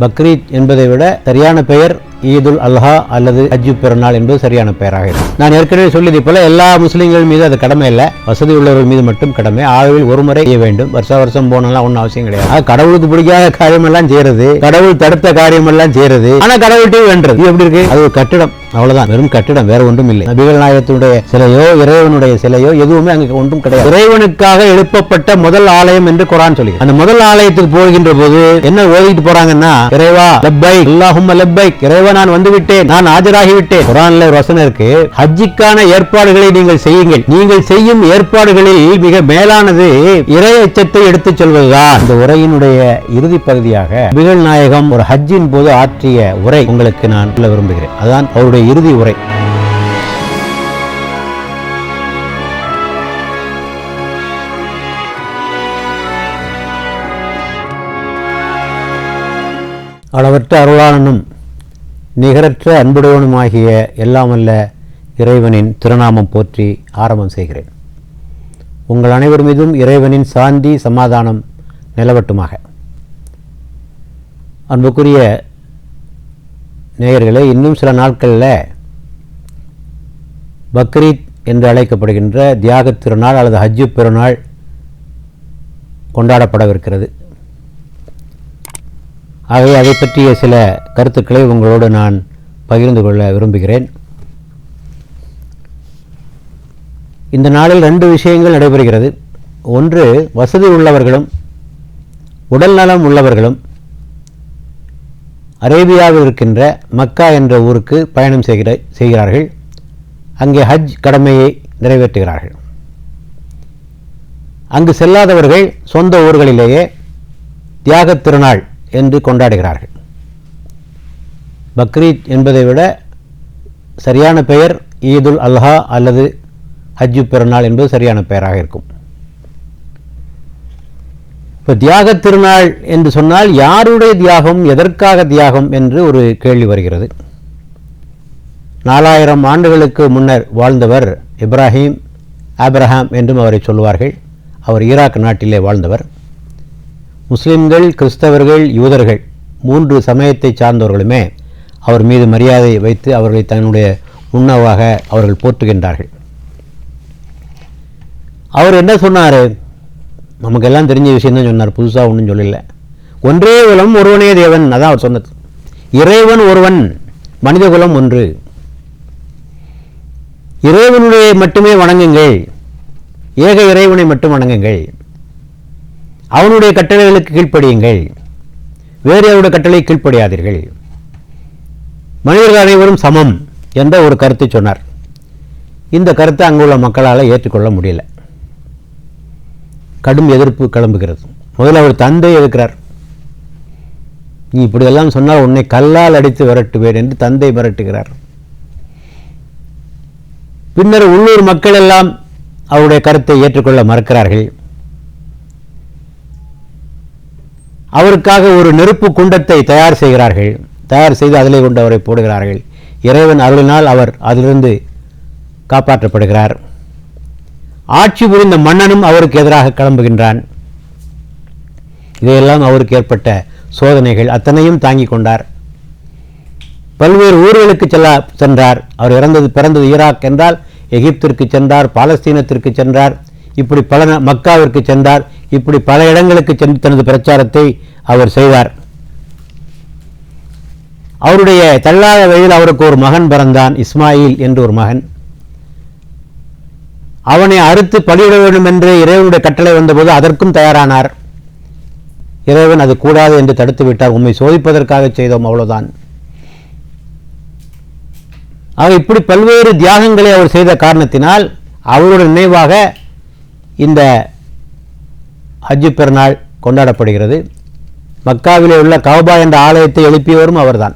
பக்ரீத் என்பதை விட சரியான பெயர் ஈதுல் அல்ஹா அல்லது ஹஜ்ஜு பெருநாள் என்பது சரியான பெயராக இருக்கும். நான் ஏற்கனவே சொல்லியதை போல எல்லா முஸ்லீம்கள் மீது அது கடமை இல்லை, வசதி உள்ளவர்கள் மீது மட்டும் கடமை. ஆய்வில் ஒரு முறை செய்ய வேண்டும், வருஷம் போனலாம் ஒன்றும் அவசியம் கிடையாது. கடவுளுக்கு பிடிக்காத காரியம் எல்லாம் செய்யறது, கடவுள் தடுத்த காரியம் எல்லாம் செய்யறது, ஆனா கடவுள்கிட்டையும் வென்றது. இது எப்படி இருக்கு? அது ஒரு கட்டிடம், அவ்வளவுதான், வெறும் கட்டிடம், வேற ஒன்றும் இல்லை. நபிகள் நாயகத்தினுடைய சிலையோ இறைவனுடைய சிலையோ எதுவுமே அங்கு ஒன்றும் கிடையாது. இறைவனுக்காக எழுப்பப்பட்ட முதல் ஆலயம் என்று குர்ஆன் சொல்லி, அந்த முதல் ஆலயத்துக்கு போகின்ற போது என்ன ஓதிட்டு போறாங்கன்னா, இறைவா லப்பைக் அல்லாஹும்ம லப்பைக், இறைவா நான் வந்து விட்டேன், நான் ஆஜராகிவிட்டேன். குர்ஆன்ல ஒரு வசனம் இருக்கு, ஹஜ்ஜுக்கான ஏற்பாடுகளை நீங்கள் செய்யுங்கள், நீங்கள் செய்யும் ஏற்பாடுகளில் மிக மேலானது இறை அச்சத்தை எடுத்துச் சொல்வதுதான். இந்த உரையினுடைய இறுதி பகுதியாக நபிகள் நாயகம் ஒரு ஹஜ்ஜின் போது ஆற்றிய உரை உங்களுக்கு நான் சொல்ல விரும்புகிறேன். அதான் அவருடைய இறுதி உரை. அளவற்ற அருளாளனும் நிகரற்ற அன்புடையவனுமாகிய எல்லாமல்ல இறைவனின் திருநாமம் போற்றி ஆரம்பம் செய்கிறேன். உங்கள் அனைவர் மீதும் இறைவனின் சாந்தி சமாதானம் நிலவட்டுமாக. அன்புக்குரிய நேயர்களே, இன்னும் சில நாட்களில் பக்ரீத் என்று அழைக்கப்படுகின்ற தியாகத் திருநாள் அல்லது ஹஜ்ஜு பெருநாள் கொண்டாடப்படவிருக்கிறது. ஆகவே அதை பற்றிய சில கருத்துக்களை உங்களோடு நான் பகிர்ந்து கொள்ள விரும்புகிறேன். இந்த நாளில் 2 விஷயங்கள் நடைபெறுகிறது. ஒன்று, வசதி உள்ளவர்களும் உடல் நலம் உள்ளவர்களும் அரேபியாவில் இருக்கின்ற மக்கா என்ற ஊருக்கு பயணம் செய்கிறார்கள். அங்கே ஹஜ் கடமையை நிறைவேற்றுகிறார்கள். அங்கு செல்லாதவர்கள் சொந்த ஊர்களிலேயே தியாகத் திருநாள் என்று கொண்டாடுகிறார்கள். பக்ரீத் என்பதை விட சரியான பெயர் ஈதுல் அல்ஹா அல்லது ஹஜ்ஜு பெருநாள் என்பது சரியான பெயராக இருக்கும். இப்போ தியாகத் திருநாள் என்று சொன்னால் யாருடைய தியாகம், எதற்காக தியாகம் என்று ஒரு கேள்வி வருகிறது. 4000 ஆண்டுகளுக்கு முன்னர் வாழ்ந்தவர் இப்ராஹிம், ஆபிரஹாம் என்றும் அவரை சொல்வார்கள். அவர் ஈராக் நாட்டிலே வாழ்ந்தவர். முஸ்லிம்கள், கிறிஸ்தவர்கள், யூதர்கள் 3 சமயத்தை சார்ந்தவர்களுமே அவர் மீது மரியாதை வைத்து அவர்களை தன்னுடைய உணவாக அவர்கள் போற்றுகின்றார்கள். அவர் என்ன சொன்னார்? நமக்கெல்லாம் தெரிஞ்ச விஷயம் தான் சொன்னார், புதுசாக ஒன்றும் சொல்லலை. ஒன்றே குலம் ஒருவனே தேவன், அதான் அவர் சொன்னது. இறைவன் ஒருவன், மனித குலம் ஒன்று. இறைவனுடைய மட்டுமே வணங்குங்கள், ஏக இறைவனை மட்டும் வணங்குங்கள், அவனுடைய கட்டளைகளுக்கு கீழ்ப்படியுங்கள், வேறு அவருடைய கட்டளை கீழ்ப்படியாதீர்கள், மனிதர்கள் அனைவரும் சமம் என்ற ஒரு கருத்தை சொன்னார். இந்த கருத்தை அங்குள்ள மக்களால் ஏற்றுக்கொள்ள முடியல. கடும் எதிர்ப்பு கிளம்புகிறது. முதல்ல அவர் தந்தை எதிர்க்கிறார். நீ இப்படியெல்லாம் சொன்னால் உன்னை கல்லால் அடித்து விரட்டுவேன் என்று தந்தை மிரட்டுகிறார். பின்னர் உள்ளூர் மக்கள் எல்லாம் அவருடைய கருத்தை ஏற்றுக்கொள்ள மறுக்கிறார்கள். அவருக்காக ஒரு நெருப்பு குண்டத்தை தயார் செய்கிறார்கள். தயார் செய்து அதிலே கொண்டு அவரை போடுகிறார்கள். இறைவன் அருளினால் அவர் அதிலிருந்து காப்பாற்றப்படுகிறார். ஆட்சி புரிந்த மன்னனும் அவருக்கு எதிராக கிளம்புகின்றான். இதையெல்லாம் அவருக்கு ஏற்பட்ட சோதனைகள் அத்தனையும் தாங்கிக் கொண்டார். பல்வேறு ஊர்களுக்கு சென்றார். அவர் பிறந்தது ஈராக் என்றால் எகிப்திற்கு சென்றார், பாலஸ்தீனத்திற்கு சென்றார், இப்படி பல மக்காவிற்கு சென்றார், இப்படி பல இடங்களுக்கு சென்று தனது பிரச்சாரத்தை அவர் செய்தார். அவருடைய தள்ளாத வயதில் அவருக்கு ஒரு மகன் பிறந்தான், இஸ்மாயில் என்று ஒரு மகன். அவனை அறுத்து பலியிட வேண்டும் என்று இறைவனுடைய கட்டளை வந்தபோது அதற்கும் தயாரானார். இறைவன் அது கூடாது என்று தடுத்து விட்டார். உம்மை சோதிப்பதற்காக செய்தோம், அவ்வளவுதான். ஆக இப்படி பல்வேறு தியாகங்களை அவர் செய்த காரணத்தினால் அவருடைய நினைவாக இந்த ஹஜ்ஜு பெருநாள் கொண்டாடப்படுகிறது. மக்காவிலே உள்ள கஅபா என்ற ஆலயத்தை எழுப்பியவரும் அவர்தான்.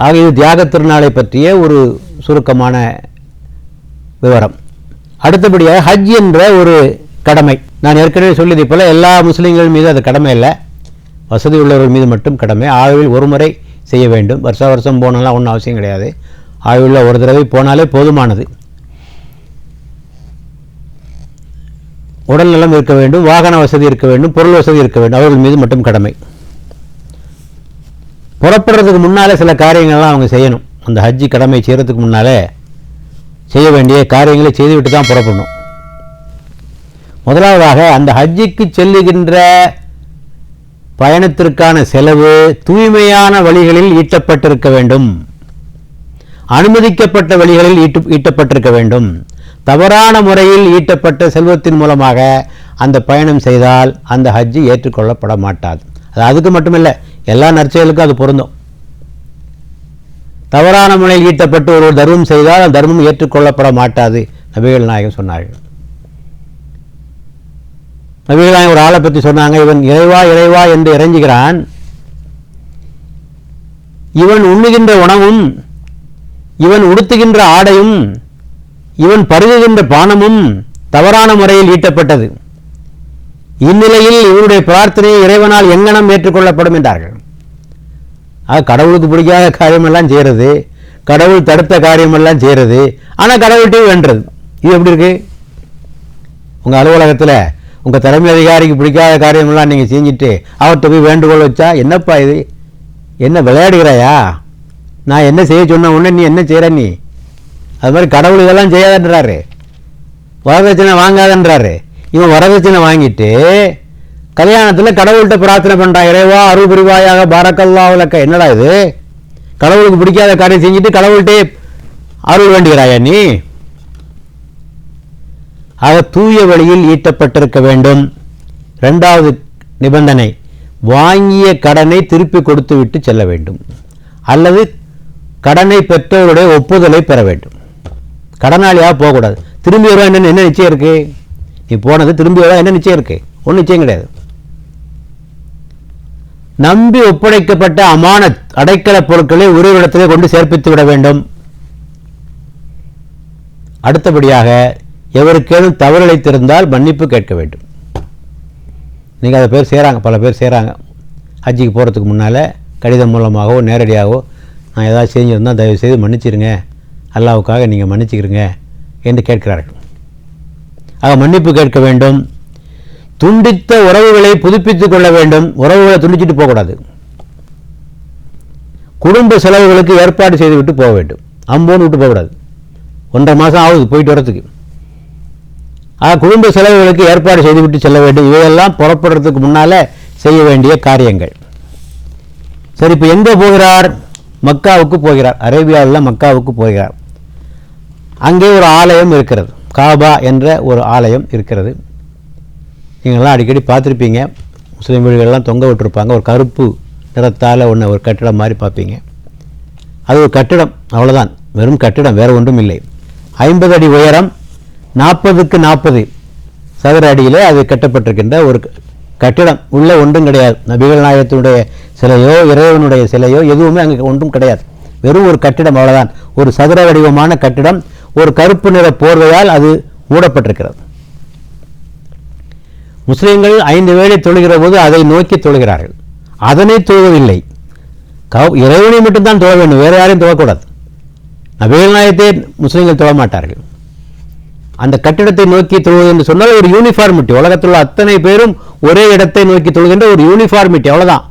ஆக இது தியாகத் திருநாளை பற்றிய ஒரு சுருக்கமான விவரம். அடுத்தபடியாக ஹஜ் என்ற ஒரு கடமை. நான் ஏற்கனவே சொல்லியதை போல எல்லா முஸ்லீம்கள் மீது அது கடமை இல்லை, வசதி உள்ளவர்கள் மீது மட்டும் கடமை. ஆய்வில் ஒரு முறை செய்ய வேண்டும். வருஷம் போனாலாம் ஒன்றும் அவசியம் கிடையாது. ஆய்வில் ஒரு தடவை போனாலே போதுமானது. உடல் நலம் இருக்க வேண்டும், வாகன வசதி இருக்க வேண்டும், பொருள் வசதி இருக்க வேண்டும். அவர்கள் மீது மட்டும் கடமை. புறப்படுறதுக்கு முன்னால் சில காரியங்கள்லாம் அவங்க செய்யணும். அந்த ஹஜ்ஜி கடமை செய்கிறதுக்கு முன்னாலே செய்ய வேண்டிய காரியங்களை செய்துவிட்டு தான் புறப்படணும். முதலாவதாக அந்த ஹஜ்ஜிக்கு செல்லுகின்ற பயணத்திற்கான செலவு தூய்மையான வழிகளில் ஈட்டப்பட்டிருக்க வேண்டும், அனுமதிக்கப்பட்ட வழிகளில் ஈட்டப்பட்டிருக்க வேண்டும். தவறான முறையில் ஈட்டப்பட்ட செல்வத்தின் மூலமாக அந்த பயணம் செய்தால் அந்த ஹஜ்ஜி ஏற்றுக்கொள்ளப்பட மாட்டாது. அது அதுக்கு மட்டுமில்லை, எல்லா நற்செயலுக்கும் அது பொருந்தும். தவறான முறையில் ஈட்டப்பட்டு ஒரு தர்மம் செய்தால் அந்த தர்மம் ஏற்றுக்கொள்ளப்பட மாட்டாது நபிகள் நாயகம் சொன்னார்கள். நபிகள் நாயகம் ஒரு ஆளை பற்றி சொன்னாங்க, இவன் இறைவா இறைவா என்று இறைஞ்சுகிறான், இவன் உண்ணுகின்ற உணவும் இவன் உடுத்துகின்ற ஆடையும் இவன் பருகுகின்ற பானமும் தவறான முறையில் ஈட்டப்பட்டது. இந்நிலையில் இவருடைய பிரார்த்தனையை இறைவனால் எங்கனம் ஏற்றுக்கொள்ளப்படும் என்றார்கள். கடவுளுக்கு பிடிக்காத காரியமெல்லாம் செய்கிறது, கடவுள் தடுத்த காரியமெல்லாம் செய்கிறது, ஆனால் கடவுள்கிட்டையும் வேண்டுறது. இது எப்படி இருக்கு? உங்கள் அலுவலகத்தில் உங்கள் தலைமை அதிகாரிக்கு பிடிக்காத காரியமெல்லாம் நீங்கள் செஞ்சுட்டு அவர்கிட்ட போய் வேண்டுகோள் வச்சா, என்னப்பா இது, என்ன விளையாடுகிறாயா, நான் என்ன செய்ய சொன்ன உடனே நீ என்ன செய்கிற, நீ அது மாதிரி கடவுள் இதெல்லாம் செய்யாதன்றாரு, வரதட்சணை வாங்காதன்றாரு. இவன் வரதட்சணை வாங்கிட்டு கல்யாணத்தில் கடவுள்கிட்ட பிரார்த்தனை பண்ணுறான், இறைவா அருள் புரிவாயாக பாரக்கல்லாஹு லக்க. என்னடா இது, கடவுளுக்கு பிடிக்காத காரியம் செஞ்சுட்டு கடவுள்கிட்டே அருள் வேண்டுகிறாயா நீ? ஆக தூய வழியில் ஈட்டப்பட்டிருக்க வேண்டும். இரண்டாவது நிபந்தனை, வாங்கிய கடனை திருப்பி கொடுத்து விட்டு செல்ல வேண்டும், அல்லது கடனை பெற்றவருடைய ஒப்புதலை பெற வேண்டும். கடனாளியாக போகக்கூடாது. திரும்பி வருவா என்ன நிச்சயம் இருக்கு? நீ போனது திரும்பி வருவா என்ன நிச்சயம் இருக்கு? ஒன்றும் நிச்சயம் கிடையாது. நம்பி ஒப்படைக்கப்பட்ட அமானத் அடைக்கல பொருட்களை உரிய கொண்டு சேர்ப்பித்து விட வேண்டும். அடுத்தபடியாக எவருக்கேனும் தவறிழைத்திருந்தால் மன்னிப்பு கேட்க வேண்டும். நீங்கள் அதை பேர் செய்கிறாங்க, பல பேர் செய்கிறாங்க. ஹஜ்ஜிக்கு போகிறதுக்கு முன்னால் கடிதம் மூலமாகவோ நேரடியாகவோ நான் ஏதாவது செஞ்சுருந்தால் தயவு செய்து மன்னிச்சிருங்க, அல்லாவுக்காக நீங்கள் மன்னிச்சுக்கிறீங்க என்று கேட்கிறார்கள். ஆக மன்னிப்பு கேட்க வேண்டும். துண்டித்த உறவுகளை புதுப்பித்துக் கொள்ள வேண்டும். உறவுகளை துண்டிச்சுட்டு போகக்கூடாது. குடும்ப செலவுகளுக்கு ஏற்பாடு செய்து விட்டு போக வேண்டும். அம்போன்னு விட்டு போகக்கூடாது. 1.5 மாதம் ஆகுது போயிட்டு வரத்துக்கு. குடும்ப செலவுகளுக்கு ஏற்பாடு செய்துவிட்டு செல்ல வேண்டும். இவையெல்லாம் புறப்படுறதுக்கு முன்னால் செய்ய வேண்டிய காரியங்கள். சரி, இப்போ எங்கே போகிறார்? மக்காவுக்கு போகிறார். அரேபியாவில் மக்காவுக்கு போகிறார். அங்கே ஒரு ஆலயம் இருக்கிறது, காபா என்ற ஒரு ஆலயம் இருக்கிறது. நீங்கள்லாம் அடிக்கடி பார்த்துருப்பீங்க. முஸ்லீம் வீடுகள்லாம் தொங்க விட்டுருப்பாங்க. ஒரு கருப்பு நிறத்தால் ஒன்று ஒரு கட்டிடம் மாதிரி பார்ப்பீங்க. அது ஒரு கட்டிடம், அவ்வளோதான், வெறும் கட்டிடம், வேறு ஒன்றும் இல்லை. 50 அடி உயரம், 40க்கு 40 சதுர அடியிலே அது கட்டப்பட்டிருக்கின்ற ஒரு கட்டிடம். உள்ள ஒன்றும் கிடையாது. நபிகள் நாயகத்தினுடைய சிலையோ இறைவனுடைய சிலையோ எதுவுமே அங்கே ஒன்றும் கிடையாது. வெறும் ஒரு கட்டிடம், அவ்வளோதான். ஒரு சதுர வடிவமான கட்டிடம். ஒரு கருப்பு நிற போர்வையால் அது மூடப்பட்டிருக்கிறது. முஸ்லீம்கள் 5 வேளை தொழுகிற போது அதை நோக்கி தொழுகிறார்கள். அதனை தொழுவதில்லை, இறைவனை மட்டும்தான் தொழ வேண்டும், வேறு யாரையும் தொழக்கூடாது. நபிகள் நாயகத்தை முஸ்லீம்கள் தொழ மாட்டார்கள். அந்த கட்டிடத்தை நோக்கி தொழுவது என்று சொன்னால் ஒரு யூனிஃபார்மிட்டி, உலகத்தில் உள்ள அத்தனை பேரும் ஒரே இடத்தை நோக்கி தொழுகின்ற ஒரு யூனிஃபார்மிட்டி, அவ்வளோதான்,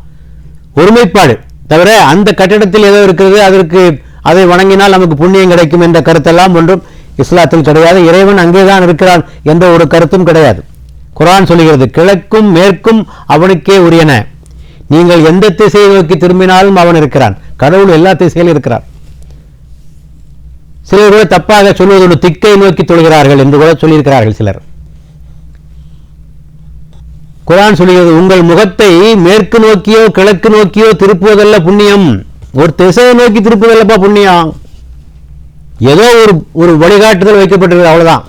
ஒருமைப்பாடு. தவிர அந்த கட்டிடத்தில் ஏதோ இருக்கிறது, அதற்கு அதை வணங்கினால் நமக்கு புண்ணியம் கிடைக்கும் என்ற கருத்தெல்லாம் ஒன்றும் இஸ்லாத்தில் கிடையாது. இறைவன் அங்கேதான் இருக்கிறான் என்ற ஒரு கருத்தும் கிடையாது. குர்ஆன் சொல்கிறது, கிழக்கும் மேற்கும் அவனுக்கே உரியன, நீங்கள் எந்த திசையை நோக்கி திரும்பினாலும் அவன் இருக்கிறான். கடவுள் எல்லா திசையிலும் இருக்கிறார். சிலர் கூட தப்பாக சொல்வதோடு திக்கை நோக்கி தொழுகிறார்கள் என்று கூட சொல்லியிருக்கிறார்கள் சிலர். குர்ஆன் சொல்கிறது, உங்கள் முகத்தை மேற்கு நோக்கியோ கிழக்கு நோக்கியோ திருப்புவதல்ல புண்ணியம், ஒரு திசையை நோக்கி திருப்புவதல்லப்பா புண்ணியம். ஏதோ ஒரு வழிகாட்டுதல் வைக்கப்பட்டிருக்கிறது, அவ்வளவுதான்.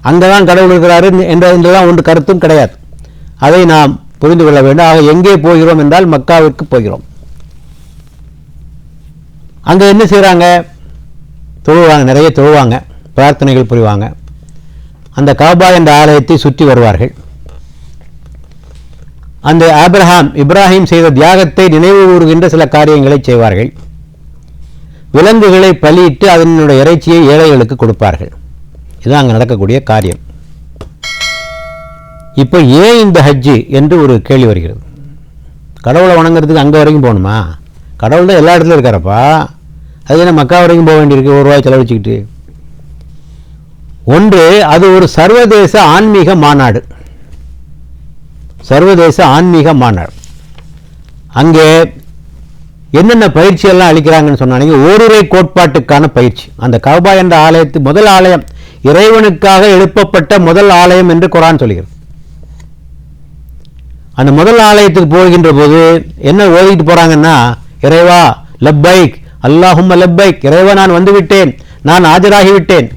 அங்கதான் கடவுள் இருக்கிறாரு என்றெல்லாம் ஒன்று கருத்தும் கிடையாது. அதை நாம் புரிந்து கொள்ள வேண்டும். ஆக எங்கே போகிறோம் என்றால் மக்காவிற்கு போகிறோம். அங்க என்ன செய்யறாங்க? தொழுவாங்க, நிறைய தொழுவாங்க, பிரார்த்தனைகள் புரிவாங்க. அந்த காபா என்ற ஆலயத்தை சுற்றி வருவார்கள். அந்த இப்ராஹிம் செய்த தியாகத்தை நினைவு கூறுகின்ற சில காரியங்களை செய்வார்கள். விலங்குகளை பலியிட்டு அதனுடைய இறைச்சியை ஏழைகளுக்கு கொடுப்பார்கள். இதுதான் அங்கே நடக்கக்கூடிய காரியம். இப்போ ஏன் இந்த ஹஜ்ஜு என்று ஒரு கேள்வி வருகிறது. கடவுளை வணங்குறதுக்கு அங்கே வரைக்கும் போகணுமா? கடவுள் தான் எல்லா இடத்துலையும் இருக்காரப்பா. அது என்ன மக்கா வரைக்கும் போக வேண்டியிருக்கு ஒரு ரூபாய் செலவழிச்சுக்கிட்டு? ஒன்று, அது ஒரு சர்வதேச ஆன்மீக மாநாடு. சர்வதேச ஆன்மீக மாநாடு. அங்கே என்னென்ன பயிற்சி எல்லாம் அளிக்கிறாங்கன்னு சொன்னாங்க. ஓரிரை கோட்பாட்டுக்கான பயிற்சி. அந்த கஅபா என்ற ஆலயத்து முதல் ஆலயம், இறைவனுக்காக எழுப்பப்பட்ட முதல் ஆலயம் என்று குர்ஆன் சொல்கிறது. அந்த முதல் ஆலயத்துக்கு போகின்ற போது என்ன ஓதிட்டு போறாங்கன்னா, இறைவா லப்பைக் அல்லாஹும்ம லப்பைக், இறைவா நான் வந்துவிட்டேன், நான் ஆஜராகிவிட்டேன்,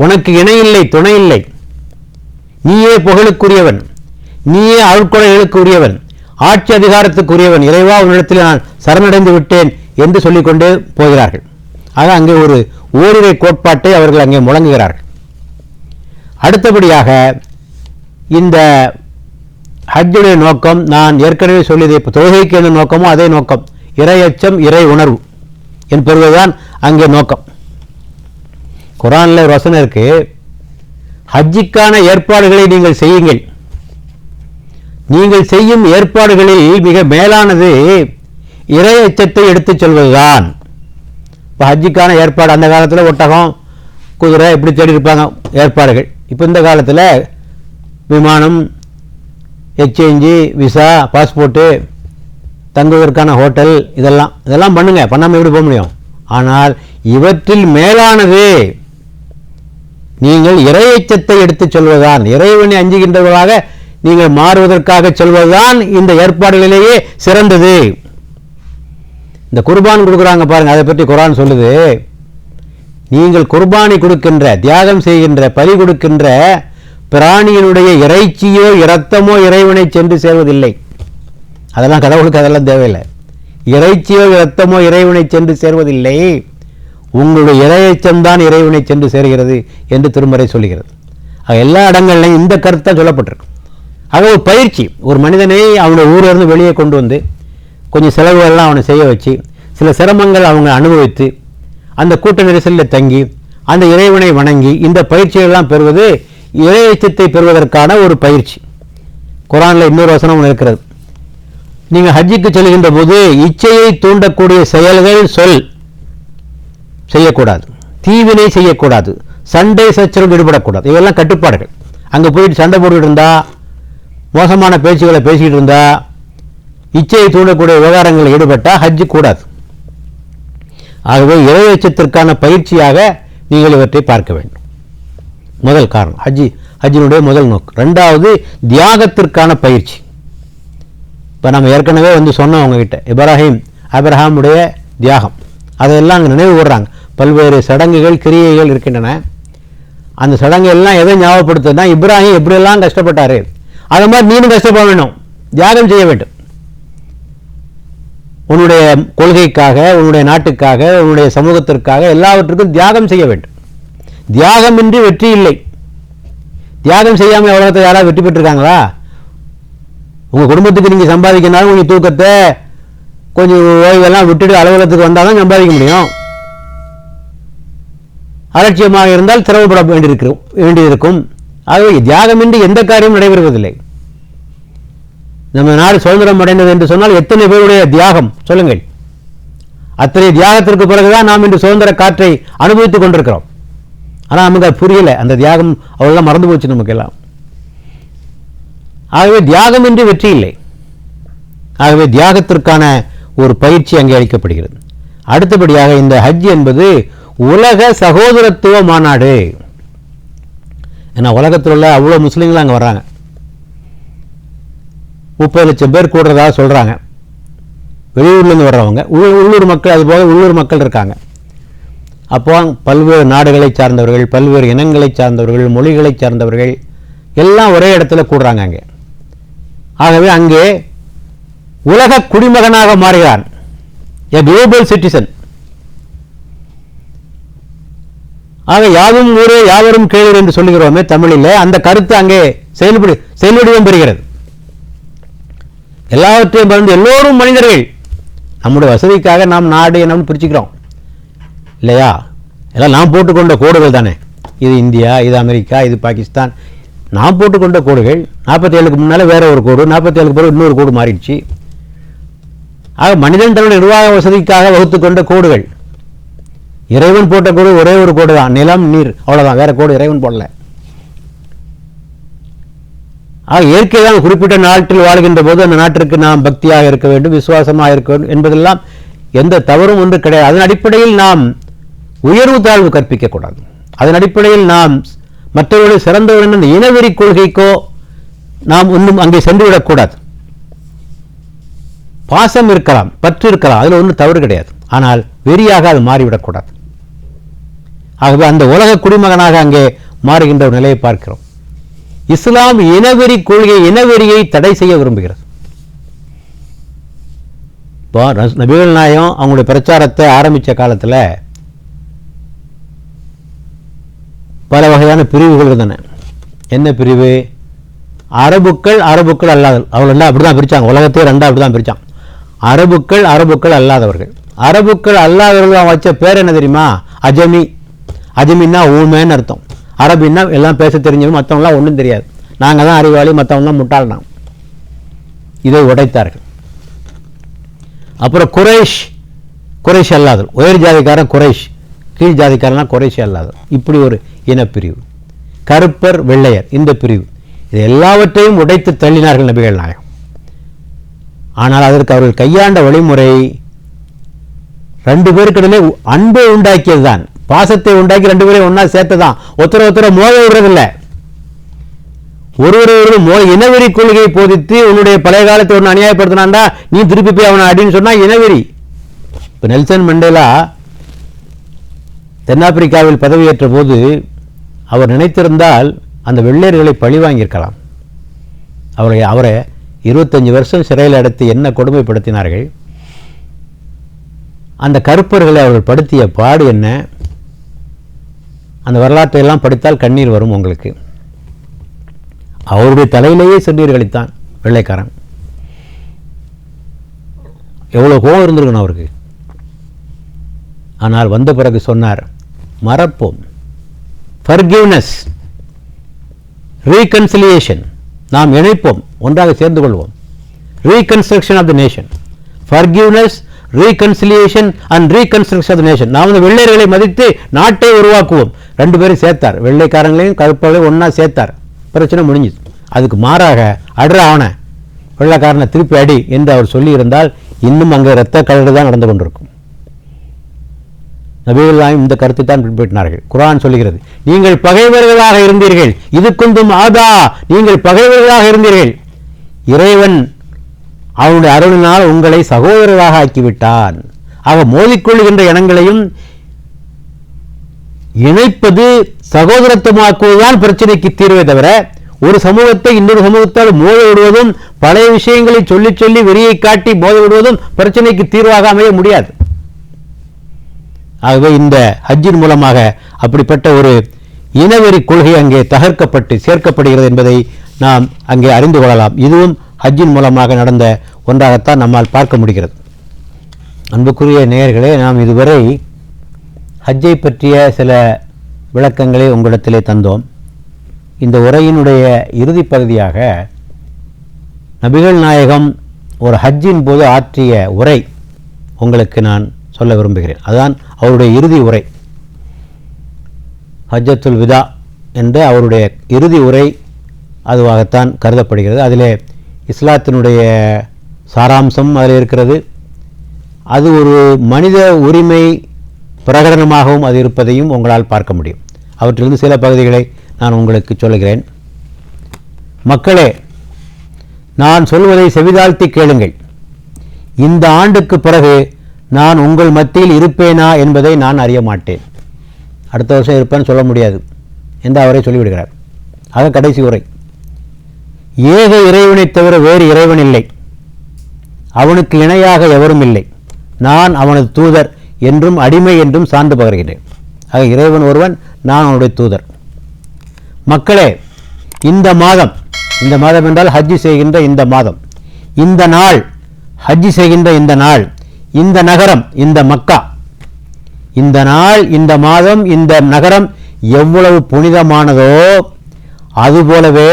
உனக்கு இணையில்லை துணை இல்லை, நீயே புகழுக்குரியவன், நீயே அருட்கொடைகளுக்குரியவன், ஆட்சி அதிகாரத்துக்குரியவன், இறைவா உன்னிடத்தில் நான் சரணடைந்து விட்டேன் என்று சொல்லிக்கொண்டு போகிறார்கள். ஆக அங்கே ஒரு ஓரிரை கோட்பாட்டை அவர்கள் அங்கே முழங்குகிறார்கள். அடுத்தபடியாக இந்த ஹஜ்ஜுடைய நோக்கம் நான் ஏற்கனவே சொல்லியதை, தொழுகைக்கு என்ன நோக்கமோ அதே நோக்கம், இறையச்சம் இறை உணர்வு என்பதுதான் அங்கே நோக்கம். குர்ஆனில் ஒரு வசனம் இருக்கு, ஹஜ்ஜிக்கான ஏற்பாடுகளை நீங்கள் செய்யுங்கள், நீங்கள் செய்யும் ஏற்பாடுகளில் மிக மேலானது இறை அச்சத்தை எடுத்துச் சொல்வதுதான். இப்போ ஹஜ்ஜிக்கான ஏற்பாடு அந்த காலத்தில் ஒட்டகம் குதிரை இப்படி தேடி இருப்பாங்க ஏற்பாடுகள். இப்போ இந்த காலத்தில் விமானம், எக்ஸ்சேஞ்சு, விசா, பாஸ்போர்ட்டு, தங்குவதற்கான ஹோட்டல், இதெல்லாம் பண்ணுங்க, பண்ணாமல் எப்படி போக முடியும்? ஆனால் இவற்றில் மேலானது நீங்கள் இறை அச்சத்தை எடுத்துச் சொல்வதுதான், இறைவனை அஞ்சுகின்றவர்களாக நீங்கள் மாறுவதற்காக சொல்வதுதான் இந்த ஏற்பாடுகளிலேயே சிறந்தது. இந்த குர்பான் கொடுக்குறாங்க பாருங்க, அதை பற்றி குர்ஆன் சொல்லுது, நீங்கள் குர்பானி கொடுக்கின்ற, தியாகம் செய்கின்ற, பலி கொடுக்கின்ற பிராணியினுடைய இறைச்சியோ இரத்தமோ இறைவனை சென்று சேர்வதில்லை. அதெல்லாம் கடவுளுக்கு அதெல்லாம் தேவையில்லை. இறைச்சியோ இரத்தமோ இறைவனை சென்று சேர்வதில்லை, உங்களுடைய இறையச்சம்தான் இறைவனை சென்று சேர்கிறது என்று திருமறை சொல்கிறது. எல்லா இடங்கள்லையும் இந்த கருத்தை சொல்லப்பட்டிருக்கு. ஆக ஒரு பயிற்சி, ஒரு மனிதனை அவனுடைய ஊரிலிருந்து வெளியே கொண்டு வந்து கொஞ்சம் செலவுகள்லாம் அவனை செய்ய வச்சு, சில சிரமங்கள் அவங்க அனுபவித்து, அந்த கூட்ட நெரிசலில் தங்கி அந்த இறைவனை வணங்கி இந்த பயிற்சியெல்லாம் பெறுவது இறையச்சத்தை பெறுவதற்கான ஒரு பயிற்சி. குர்ஆனில் இன்னொரு வசனம் இருக்கிறது, நீங்கள் ஹஜ்ஜுக்கு செல்கின்ற போது இச்சையை தூண்டக்கூடிய செயல்கள் சொல் செய்யக்கூடாது, தீவினை செய்யக்கூடாது, சண்டை சச்சரவு ஈடுபடக்கூடாது. இவெல்லாம் கட்டுப்பாடுகள். அங்கே போயிட்டு சண்டை போட்டுக்கிட்டு இருந்தா, மோசமான பேச்சுகளை பேசிக்கிட்டு இருந்தா, இச்சையை தூண்டக்கூடிய விவகாரங்களில் ஈடுபட்டால் ஹஜ்ஜு கூடாது. ஆகவே இறையச்சத்திற்கான பயிற்சியாக நீங்கள் இவற்றை பார்க்க வேண்டும். முதல் காரணம் ஹஜ்ஜினுடைய முதல் நோக்கம். ரெண்டாவது, தியாகத்திற்கான பயிற்சி. இப்போ நம்ம ஏற்கனவே சொன்னோம் உங்ககிட்ட, ஆபிரகாமுடைய தியாகம், அதையெல்லாம் அங்கே நினைவு கூர்றாங்க. பல்வேறு சடங்குகள் கிரியைகள் இருக்கின்றன. அந்த சடங்கு எல்லாம் எதை ஞாபகப்படுத்துனா, இப்ராஹிம் எப்படியெல்லாம் கஷ்டப்பட்டாரு, அது மாதிரி நீனும் கஷ்டப்பட வேண்டும், தியாகம் செய்ய வேண்டும். உன்னுடைய கொள்கைக்காக, உன்னுடைய நாட்டுக்காக, உன்னுடைய சமூகத்திற்காக எல்லாவற்றுக்கும் தியாகம் செய்ய வேண்டும். தியாகமின்றி வெற்றி இல்லை. தியாகம் செய்யாமல் உலகத்தை யாராவது வெற்றி பெற்றிருக்காங்களா? உங்கள் குடும்பத்துக்கு நீங்கள் சம்பாதிக்கனாலும் கொஞ்சம் தூக்கத்தை, கொஞ்சம் ஓய்வெல்லாம் விட்டுட்டு அலுவலகத்துக்கு வந்தால் தான் சம்பாதிக்க முடியும். அலட்சியமாக இருந்தால் சிரமப்பட வேண்டியிருக்கும். ஆகவே தியாகமின்றி எந்த காரியமும் நடைபெறுவதில்லை. நம்ம நாடு சுதந்திரம் அடைந்தது என்று சொன்னால் எத்தனை பேருடைய தியாகம் சொல்லுங்கள். அத்தனை தியாகத்திற்கு பிறகுதான் நாம் இன்று சுதந்திர காற்றை அனுபவித்துக் கொண்டிருக்கிறோம். ஆனால் நமக்கு அது புரியலை, அந்த தியாகம் அவ்வளோ மறந்து போச்சு நமக்கெல்லாம். ஆகவே தியாகமின்றி வெற்றி இல்லை. ஆகவே தியாகத்திற்கான ஒரு பயிற்சி அங்கே அளிக்கப்படுகிறது. அடுத்தபடியாக இந்த ஹஜ் என்பது உலக சகோதரத்துவ மாநாடு. ஏன்னா உலகத்தில் உள்ள அவ்வளோ முஸ்லீம்கள் அங்கே வர்றாங்க. 30 லட்சம் பேர் கூடுறதா சொல்கிறாங்க. வெளியூர்லேருந்து வர்றவங்க, உள்ளூர் மக்கள், அதுபோக உள்ளூர் மக்கள் இருக்காங்க. அப்போ பல்வேறு நாடுகளை சார்ந்தவர்கள், பல்வேறு இனங்களை சார்ந்தவர்கள், மொழிகளை சார்ந்தவர்கள் எல்லாம் ஒரே இடத்துல கூடுறாங்க அங்கே. ஆகவே அங்கே உலக குடிமகனாக மாறுகிறான், எ குளோபல் சிட்டிசன். ஆக யாவும் ஊரே யாவரும் கேளீர் என்று சொல்லுகிறோமே தமிழில், அந்த கருத்து அங்கே செயல்வடிவம் பெறுகிறது. எல்லாவற்றையும் மறந்து எல்லோரும் மனிதர்கள், நம்முடைய வசதிக்காக நாம் நாடு என்ன பிரிச்சுக்கிறோம் இல்லையா? எல்லாம் நாம் போட்டுக்கொண்ட கோடுகள் தானே. இது இந்தியா, இது அமெரிக்கா, இது பாகிஸ்தான், நாம் போட்டுக்கொண்ட கோடுகள். 47க்கு முன்னால் வேற ஒரு கோடு, 47க்கு பிறகு இன்னொரு கோடு மாறிடுச்சு. ஆக மனிதன் தன்னுடைய நிர்வாக வசதிக்காக வகுத்து கொண்ட கோடுகள். இறைவன் போட்ட கோடு ஒரே ஒரு கோடு தான், நிலம் நீர், அவ்வளவுதான், வேற கோடு இறைவன் போடல. ஆக இயற்கை தான் குறிப்பிட்ட நாட்டில் வாழ்கின்ற போது அந்த நாட்டிற்கு நாம் பக்தியாக இருக்க வேண்டும், விசுவாசமாக இருக்க வேண்டும் என்பதெல்லாம் எந்த தவறும் ஒன்று கிடையாது. அதன் அடிப்படையில் நாம் உயர்வு தாழ்வு கற்பிக்கக்கூடாது. அதன் அடிப்படையில் நாம் மற்றவர்களை சிறந்தவர்கள் என்ற இனவெறி கொள்கைக்கோ நாம் இன்னும் அங்கே சென்றுவிடக்கூடாது. பாசம் இருக்கலாம், பற்று இருக்கலாம், அதில் ஒன்றும் தவறு கிடையாது. ஆனால் வெறியாக அது மாறிவிடக்கூடாது. ஆகவே அந்த உலக குடிமகனாக அங்கே மாறுகின்ற ஒரு நிலையை பார்க்கிறோம். இஸ்லாம் இனவெறி கொள்கை, இனவெறியை தடை செய்ய விரும்புகிறது. இப்போ நபிகள் நாயகம் அவங்களுடைய பிரச்சாரத்தை ஆரம்பித்த காலத்தில் பல வகையான பிரிவுகள் இருந்தன. என்ன பிரிவு? அரபுக்கள், அரபுக்கள் அல்லாதவர்கள். அவர்கள் அப்படி தான் பிரித்தாங்க. உலகத்தையே ரெண்டாக அப்படி தான் பிரித்தாங்க. அரபுக்கள், அரபுக்கள் அல்லாதவர்கள். அரபுக்கள் அல்லாதவர்கள் வச்ச பேர் என்ன தெரியுமா? அஜமி. அஜமின்னா ஊமைன்னு அர்த்தம். அரபின்னா எல்லாம் பேச தெரிஞ்சவங்க, மற்றவங்களாம் ஒன்றும் தெரியாது, நாங்கள் தான் அறிவாளி, மற்றவங்களாம் முட்டாள். நாம் இதை உடைத்தார்கள். அப்புறம் குறைஷ், குறைஷ் அல்லாதவர். உயர் ஜாதிக்காரன் குறைஷ், கீழ் ஜாதிக்காரனா குறைஷ் அல்லாதவர். இப்படி ஒரு இனப்பிரிவு. கருப்பர், வெள்ளையர், இந்த பிரிவு. இது எல்லாவற்றையும் உடைத்து தள்ளினார்கள் நபிகள் நாயகம். ஆனால் அதற்கு அவர்கள் கையாண்ட வழிமுறை ரெண்டு பேருக்கிடையிலே அன்பை உண்டாக்கியது தான், பாசத்தை உண்டாக்கி ரெண்டு பேரையும் ஒன்றா சேர்த்ததான். ஒருத்தரை மோத விடுறதில்லை. ஒருவர் இனவெறி கொள்கையை போதித்து உன்னுடைய பழைய காலத்தை ஒன்று அநியாயப்படுத்தினாண்டா நீ திருப்பி போய் அவனை அடின்னு சொன்னா இனவெறி. இப்போ நெல்சன் மண்டேலா தென்னாப்பிரிக்காவில் பதவியேற்ற போது அவர் நினைத்திருந்தால் அந்த வெள்ளையர்களை பழி வாங்கியிருக்கலாம். அவரை 25 வருஷம் சிறையில் அடைத்து என்ன கொடுமைப்படுத்தினார்கள். அந்த கருப்பர்களை அவர்கள் படுத்திய பாடு என்ன? அந்த வரலாற்றை எல்லாம் படித்தால் கண்ணீர் வரும் உங்களுக்கு. அவருடைய தலையிலேயே சென்றீர்களைத்தான் வெள்ளைக்காரன். எவ்வளோ கோபம் இருந்திருக்கணும் அவருக்கு. ஆனால் வந்த பிறகு சொன்னார், மறப்போம். ஃபர்கிவ்னஸ், ரீகன்சிலியேஷன், நாம் இணைப்போம், ஒன்றாக சேர்ந்து கொள்வோம். Reconstruction of the nation. Forgiveness, reconciliation and reconstruction of the nation. நாம் வந்து வெள்ளையர்களை மதித்து நாட்டை உருவாக்குவோம். ரெண்டு பேரும் சேர்த்தார், வெள்ளைக்காரங்களையும் கருப்பர்களையும் ஒன்றா சேர்த்தார். பிரச்சனை முடிஞ்சுது. அதுக்கு மாறாக அட்ரா அவனை, வெள்ளைக்காரனை திருப்பி அடி என்று அவர் சொல்லியிருந்தால் இன்னும் அங்கே இரத்த கலடு தான் நடந்து கொண்டிருக்கும். நபிகள்லாம் இந்த கருத்தை தான் பின்பற்றினார்கள். குர்ஆன் சொல்லுகிறது, நீங்கள் பகைவர்களாக இருந்தீர்கள், இது குந்தும் ஆதா, நீங்கள் பகைவர்களாக இருந்தீர்கள், இறைவன் அவனுடைய அருளினால் உங்களை சகோதரராக ஆக்கிவிட்டான். ஆக மோதிக்கொள்கின்ற இனங்களையும் இணைப்பது, சகோதரத்துவமாக்குவதுதான் பிரச்சனைக்கு தீர்வே தவிர ஒரு சமூகத்தை இன்னொரு சமூகத்தால் மோத விடுவதும் பழைய விஷயங்களை சொல்லி சொல்லி வெறியை காட்டி மோத விடுவதும் பிரச்சனைக்கு தீர்வாக அமைய முடியாது. ஆகவே இந்த ஹஜ்ஜின் மூலமாக அப்படிப்பட்ட ஒரு இனவெறி கொள்கை அங்கே தகர்க்கப்பட்டு சேர்க்கப்படுகிறது என்பதை நாம் அங்கே அறிந்து கொள்ளலாம். இதுவும் ஹஜ்ஜின் மூலமாக நடந்த ஒன்றாகத்தான் நம்மால் பார்க்க முடிகிறது. அன்புக்குரிய நேயர்களே, நாம் இதுவரை ஹஜ்ஜை பற்றிய சில விளக்கங்களை உங்களிடத்திலே தந்தோம். இந்த உரையினுடைய இறுதி பகுதியாக நபிகள் நாயகம் ஒரு ஹஜ்ஜின் போது ஆற்றிய உரை உங்களுக்கு நான் சொல்ல விரும்புகிறேன். அதுதான் அவருடைய இறுதி உரை. ஹஜ்ஜத்துல் விதா என்ற அவருடைய இறுதி உரை அதுவாகத்தான் கருதப்படுகிறது. அதிலே இஸ்லாத்தினுடைய சாராம்சம் அதில் இருக்கிறது. அது ஒரு மனித உரிமை பிரகடனமாகவும் அது இருப்பதையும் உங்களால் பார்க்க முடியும். அவற்றிலிருந்து சில பகுதிகளை நான் உங்களுக்கு சொல்லுகிறேன். மக்களே, நான் சொல்வதை செவிதாழ்த்தி கேளுங்கள். இந்த ஆண்டுக்கு பிறகு நான் உங்கள் மத்தியில் இருப்பேனா என்பதை நான் அறிய மாட்டேன். அடுத்த வருஷம் இருப்பேன்னு சொல்ல முடியாது என்று அவரை சொல்லிவிடுகிறார். ஆக கடைசி உரை, ஏக இறைவனை தவிர வேறு இறைவன் இல்லை, அவனுக்கு இணையாக எவரும் இல்லை, நான் அவனது தூதர் என்றும் அடிமை என்றும் சான்று பகர்கிறேன். ஆக இறைவன் ஒருவன், நான் அவனுடைய தூதர். மக்களே, இந்த மாதம், இந்த மாதம் என்றால் ஹஜ்ஜி செய்கின்ற இந்த மாதம், இந்த நாள், ஹஜ்ஜி செய்கின்ற இந்த நாள், இந்த நகரம், இந்த மக்கா, இந்த நாள், இந்த மாதம், இந்த நகரம் எவ்வளவு புனிதமானதோ அதுபோலவே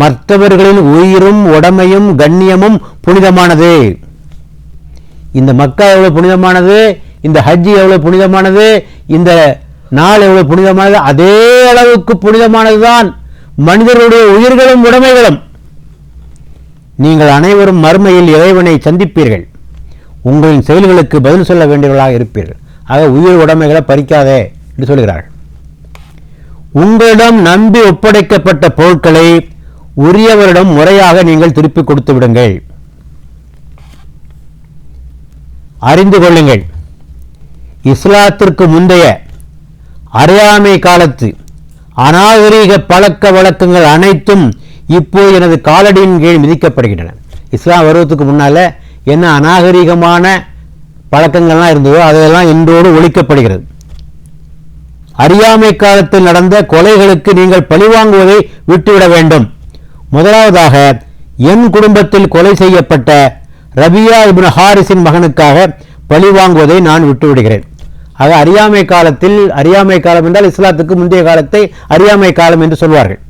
மற்றவர்களின் உயிரும் உடமையும் கண்ணியமும் புனிதமானது. இந்த மக்கா எவ்வளவு புனிதமானது, இந்த ஹஜ் எவ்வளவு புனிதமானது, இந்த நாள் எவ்வளவு புனிதமானது, அதே அளவுக்கு புனிதமானதுதான் மனிதர்களுடைய உயிர்களும் உடைமைகளும். நீங்கள் அனைவரும் மறுமையில் இறைவனை சந்திப்பீர்கள், உங்களின் செயல்களுக்கு பதில் சொல்ல வேண்டியவர்களாக இருப்பீர்கள். ஆக உயிர் உடைமைகளை பறிக்காதே என்று சொல்கிறார்கள். உங்களிடம் நம்பி ஒப்படைக்கப்பட்ட பொருட்களை உரியவரிடம் முறையாக நீங்கள் திருப்பி கொடுத்து விடுங்கள். அறிந்து கொள்ளுங்கள், இஸ்லாத்திற்கு முந்தைய அறியாமை காலத்து அநாகரீக பழக்க வழக்கங்கள் அனைத்தும் இப்போது எனது காலடியின் கீழ் மிதிக்கப்படுகின்றன. இஸ்லாம் வருவதற்கு முன்னால என்ன அநாகரீகமான பழக்கங்கள்லாம் இருந்ததோ அதெல்லாம் இன்றோடு ஒழிக்கப்படுகிறது. அறியாமை காலத்தில் நடந்த கொலைகளுக்கு நீங்கள் பழிவாங்குவதை விட்டுவிட வேண்டும். முதலாவதாக, என் குடும்பத்தில் கொலை செய்யப்பட்ட ரபியா இப்னு ஹாரிஸின் மகனுக்காக பழிவாங்குவதை நான் விட்டுவிடுகிறேன். ஆக அறியாமை காலத்தில், அறியாமை காலம் என்றால் இஸ்லாத்துக்கு முந்தைய காலத்தை அறியாமை காலம் என்று சொல்வார்கள்.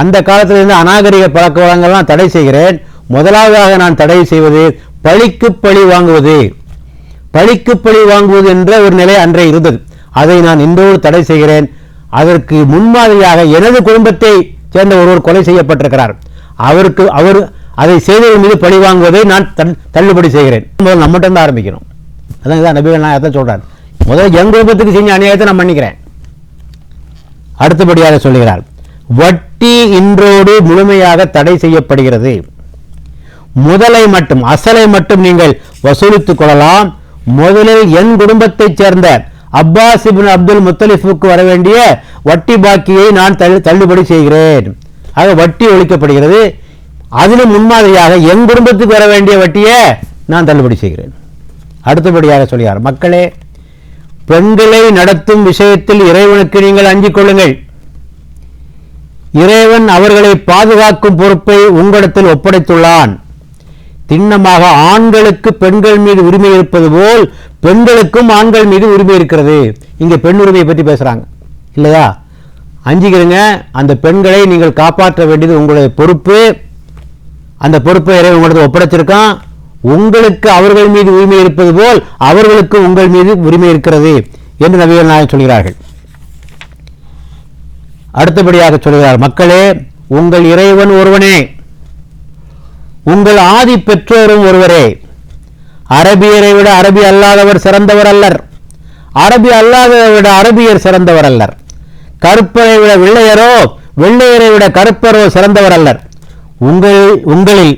அந்த காலத்தில் இருந்து அநாகரிக பழக்க வழக்கங்கள்லாம் தடை செய்கிறேன். முதலாவதாக நான் தடை செய்வது பழிக்கு பழி வாங்குவது. பழிக்கு பழி வாங்குவது என்ற ஒரு நிலை அன்றே இருந்தது, அதை நான் இன்றோடு தடை செய்கிறேன். அதற்கு முன்மாதிரியாக எனது குடும்பத்தை சேர்ந்த ஒருவர் கொலை செய்யப்பட்டிருக்கிறார், அவர் அதை செய்தவர் மீது பழி வாங்குவதை நான் தள்ளுபடி செய்கிறேன். முதல்ல நம்மகிட்ட இருந்து ஆரம்பிக்கணும். அதான் நபிகள் நாயகம் சொல்றார், முதல்ல என் குடும்பத்துக்கு செஞ்ச அநியாயத்தை நான் மன்னிக்கிறேன். அடுத்தபடியாக சொல்கிறார், வட்டி இன்றோடு முழுமையாக தடை செய்யப்படுகிறது. முதலை மட்டும், அசலை மட்டும் நீங்கள் வசூலித்துக் கொள்ளலாம். முதலில் என் குடும்பத்தைச் சேர்ந்த அப்பாஸ் இப்னு அப்துல் முத்தலிஃபுக்கு வர வேண்டிய வட்டி பாக்கியை நான் தள்ளுபடி செய்கிறேன். ஆக வட்டி ஒழிக்கப்படுகிறது. அதிலும் முன்மாதிரியாக என் குடும்பத்துக்கு வர வேண்டிய வட்டியை நான் தள்ளுபடி செய்கிறேன். அடுத்தபடியாக சொல்கிறார், மக்களே, பெண்களை நடத்தும் விஷயத்தில் இறைவனுக்கு நீங்கள் அஞ்சிக் கொள்ளுங்கள். இறைவன் அவர்களை பாதுகாக்கும் பொறுப்பை உங்களிடத்தில் ஒப்படைத்துள்ளான். திண்ணமாக ஆண்களுக்கு பெண்கள் மீது உரிமை இருப்பது போல் பெண்களுக்கும் ஆண்கள் மீது உரிமை இருக்கிறது. இங்கே பெண் உரிமையை பற்றி பேசுறாங்க இல்லையா? அஞ்சுகிறீங்க, அந்த பெண்களை நீங்கள் காப்பாற்ற வேண்டியது உங்களுடைய பொறுப்பு. அந்த பொறுப்பை இறைவன் உங்களுக்கு ஒப்படைச்சிருக்கான். உங்களுக்கு அவர்கள் மீது உரிமை இருப்பது போல் அவர்களுக்கு உங்கள் மீது உரிமை இருக்கிறது என்று நபிகள் நாயகம் சொல்கிறார்கள். அடுத்தபடியாக சொல்கிறார், மக்களே, உங்கள் இறைவன் ஒருவனே, உங்கள் ஆதி பெற்றோரும் ஒருவரே. அரபியரை விட அரபி அல்லாதவர் சிறந்தவர் அல்லர், அரபி அல்லாதவரை விட அரபியர் சிறந்தவர் அல்லர். கருப்பரை விட வெள்ளையரோ, வெள்ளையரை விட கருப்பரோ சிறந்தவர் அல்லர். உங்களில்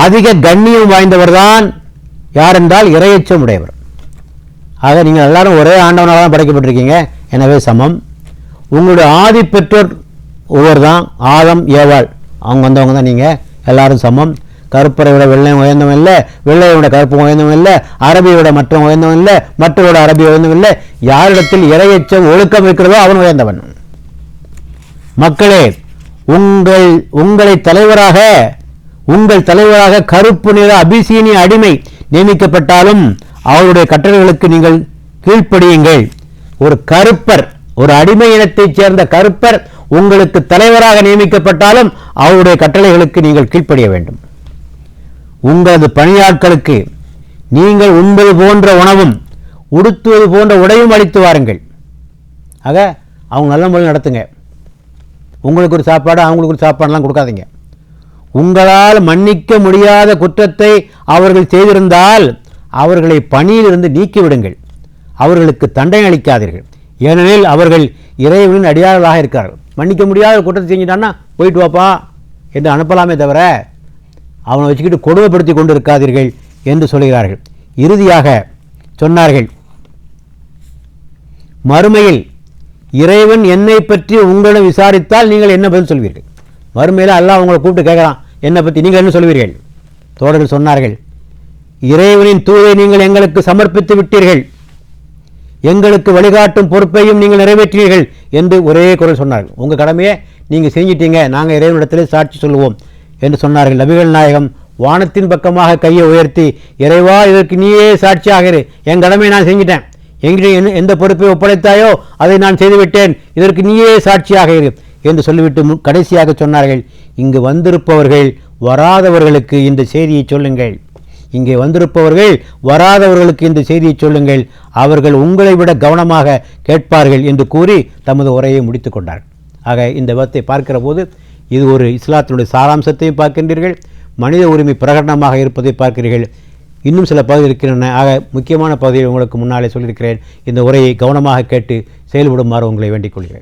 அதிக கண்ணியம் வாய்ந்தவர்தான் யார் என்றால் இறையச்சம் உடையவர். ஆக நீங்கள் எல்லாரும் ஒரே ஆண்டவனாக தான் படைக்கப்பட்டிருக்கீங்க, எனவே சமம். உங்களுடைய ஆதி பெற்றோர் ஒவ்வொரு தான், ஆதம் ஏவாள், அவங்க வந்தவங்க தான். நீங்கள் எல்லாரும் சமம். கருப்பரை விட வெள்ளையும் உயர்ந்தவன் இல்லை, வெள்ளையை விட கருப்பு உயர்ந்தவன் இல்லை, அரபியை விட மற்றவன் உயர்ந்தவன் இல்லை, மற்றவரோட அரபி உயர்ந்தவன் இல்லை. யாரிடத்தில் இறையச்சம் ஒழுக்கம் இருக்கிறதோ அவன் உயர்ந்தவன். மக்களே, உங்கள் தலைவராக கருப்பு நிற அபிசீனிய அடிமை நியமிக்கப்பட்டாலும் அவருடைய கட்டளைகளுக்கு நீங்கள் கீழ்ப்படியுங்கள். ஒரு கருப்பர், ஒரு அடிமை இனத்தைச் சேர்ந்த கருப்பர் உங்களுக்கு தலைவராக நியமிக்கப்பட்டாலும் அவருடைய கட்டளைகளுக்கு நீங்கள் கீழ்ப்படிய வேண்டும். உங்களது பணியாட்களுக்கு நீங்கள் உண்பது போன்ற உணவும் உடுத்துவது போன்ற உடையும் அளித்து வாருங்கள். ஆக அவங்க நல்ல முறையில் நடத்துங்க. உங்களுக்கு ஒரு சாப்பாடு, அவங்களுக்கு ஒரு சாப்பாடுலாம் கொடுக்காதீங்க. உங்களால் மன்னிக்க முடியாத குற்றத்தை அவர்கள் செய்திருந்தால் அவர்களை பணியிலிருந்து நீக்கிவிடுங்கள். அவர்களுக்கு தண்டனை அளிக்காதீர்கள். ஏனெனில் அவர்கள் இறைவனின் அடியார்களாக இருக்கிறார்கள். மன்னிக்க முடியாத குற்றத்தை செஞ்சிட்டான்னா போயிட்டு வாப்பா என்று அனுப்பலாமே தவிர அவனை வச்சுக்கிட்டு கொடுமைப்படுத்தி கொண்டு இருக்காதீர்கள் என்று சொல்கிறார்கள். இறுதியாக சொன்னார்கள், மறுமையில் இறைவன் என்னை பற்றி உங்களிடம் விசாரித்தால் நீங்கள் என்ன பதில் சொல்வீர்கள்? மறுமையில் அல்லாஹ் உங்களை கூப்பிட்டு கேட்கலாம், என்னை பற்றி நீங்கள் என்ன சொல்வீர்கள்? தோழர்கள் சொன்னார்கள், இறைவனின் தூதை நீங்கள் எங்களுக்கு சமர்ப்பித்து விட்டீர்கள், எங்களுக்கு வழிகாட்டும் பொறுப்பையும் நீங்கள் நிறைவேற்றீர்கள் என்று ஒரே குரல் சொன்னார்கள். உங்கள் கடமையை நீங்கள் செஞ்சிட்டீங்க, நாங்கள் இறைவனிடத்திலே சாட்சி சொல்லுவோம் என்று சொன்னார்கள். நபிகள் நாயகம் வானத்தின் பக்கமாக கையை உயர்த்தி, இறைவா, இதற்கு நீயே சாட்சியாக இரு, என் கடமையை நான் செஞ்சிட்டேன், எங்கிட்ட எந்த பொறுப்பை ஒப்படைத்தாயோ அதை நான் செய்துவிட்டேன், இதற்கு நீயே சாட்சியாக இரு என்று சொல்லிவிட்டு கடைசியாக சொன்னார்கள், இங்கு வந்திருப்பவர்கள் வராதவர்களுக்கு இந்த செய்தியை சொல்லுங்கள். இங்கே வந்திருப்பவர்கள் வராதவர்களுக்கு இந்த செய்தியை சொல்லுங்கள், அவர்கள் உங்களை விட கவனமாக கேட்பார்கள் என்று கூறி தமது உரையை முடித்துக் கொண்டார். ஆக இந்த விதத்தை பார்க்கிற போது இது ஒரு இஸ்லாத்தினுடைய சாராம்சத்தையும் பார்க்கின்றீர்கள், மனித உரிமை பிரகடனமாக இருப்பதை பார்க்கிறீர்கள். இன்னும் சில பகுதிகள் இருக்கின்றன. ஆக முக்கியமான பகுதியை உங்களுக்கு முன்னாலே சொல்லியிருக்கிறேன். இந்த உரையை கவனமாக கேட்டு செயல்படுமாறு உங்களை வேண்டிக் கொள்கிறேன்.